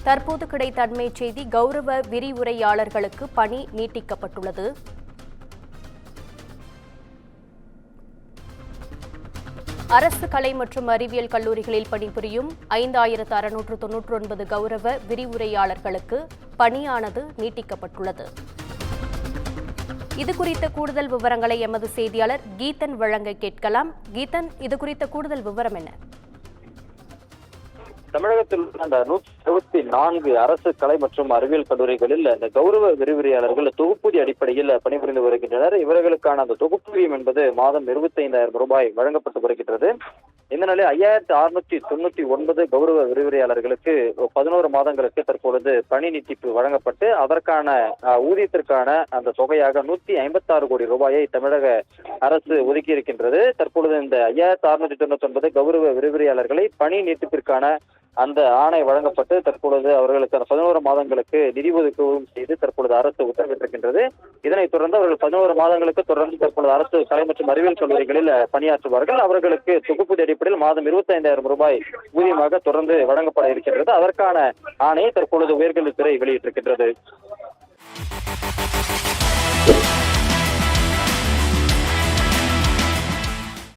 தற்போது கிடைத்த அண்மை செய்தி, கௌரவ விரிவுரையாளர்களுக்கு பணி நீட்டிக்கப்பட்டுள்ளது. அரசு கலை மற்றும் அறிவியல் கல்லூரிகளில் பணிபுரியும் 5699 கௌரவ விரிவுரையாளர்களுக்கு பணியானது நீட்டிக்கப்பட்டுள்ளது. இது குறித்த கூடுதல் விவரங்களை எமது செய்தியாளர் கீதன் வழங்க கேட்கலாம். கீதன், இது குறித்த கூடுதல் விவரம் என்ன? தமிழகத்தில் உள்ள அந்த 164 அரசு கலை மற்றும் அறிவியல் கல்லூரிகளில் அந்த கௌரவ விரிவுரையாளர்கள் தொகுப்பூதிய அடிப்படையில் பணிபுரிந்து வருகின்றனர். இவர்களுக்கான அந்த தொகுப்பூதியம் என்பது மாதம் 25,000 ரூபாய் வழங்கப்பட்டு வருகின்றது. இந்த நிலையில் 5699 கௌரவ விரிவுரையாளர்களுக்கு 11 மாதங்களுக்கு தற்பொழுது பணி நீட்டிப்பு வழங்கப்பட்டு அதற்கான ஊதியத்திற்கான அந்த தொகையாக 156 கோடி ரூபாயை தமிழக அரசு ஒதுக்கி இருக்கின்றது. தற்பொழுது இந்த 5699 கௌரவ விரிவுரையாளர்களை பணி நீட்டிப்பிற்கான அந்த ஆணை வழங்கப்பட்டு தற்பொழுது அவர்களுக்கு 11 மாதங்களுக்கு நிதி ஒதுக்கீடும் செய்து தற்பொழுது அரசு உத்தரவிட்டிருக்கின்றது. இதனைத் தொடர்ந்து அவர்கள் 11 மாதங்களுக்கு தொடர்ந்து தற்பொழுது அரசு கலை மற்றும் அறிவியல் கல்லூரிகளில் பணியாற்றுவார்கள். அவர்களுக்கு தொகுப்பூதிய அடிப்படையில் மாதம் 25,000 ரூபாய் ஊதியமாக தொடர்ந்து வழங்கப்பட இருக்கின்றது. அதற்கான ஆணையை தற்பொழுது உயர்கல்வித்துறை வெளியிட்டிருக்கின்றது.